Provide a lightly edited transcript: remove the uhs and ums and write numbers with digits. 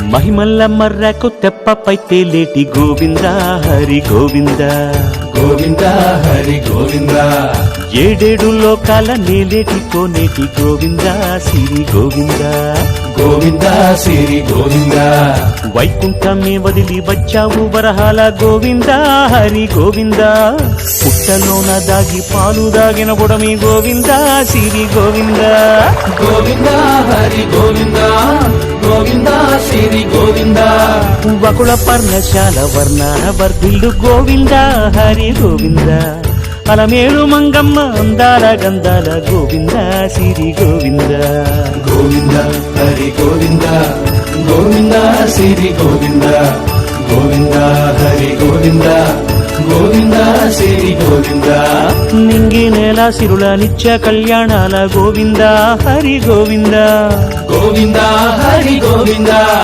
మహిమల్ల మర్రకు తెప్పపై తేలేటి గోవింద హరి గోవింద గోవింద హరి గోవింద ఏడేడు లోకాల నేలేటి కోనేటి గోవింద సిరి గోవింద గోవింద సిరి గోవింద వైకుంఠమే వదిలి వచ్చావు వరహాల గోవింద హరి గోవింద పుట్టలోన దాగి పాలు దాగిన బుడమి గోవింద సిరి గోవింద గోవింద హరి గోవింద గోవింద సిరి గోవింద వకుళ పర్ణశాల వర్ణాన వర్ధిల్లు గోవింద హరి గోవింద అలమేలు మంగమ్మ అందాల గంధాల గోవింద సిరి గోవింద గోవింద హరి గోవింద గోవింద సిరి గోవింద గోవింద హరి గోవింద గోవింద సిరి గోవింద నింగి నేల సిరుల నిత్య కళ్యాణాల గోవింద హరి గోవింద గోవింద హరి గోవింద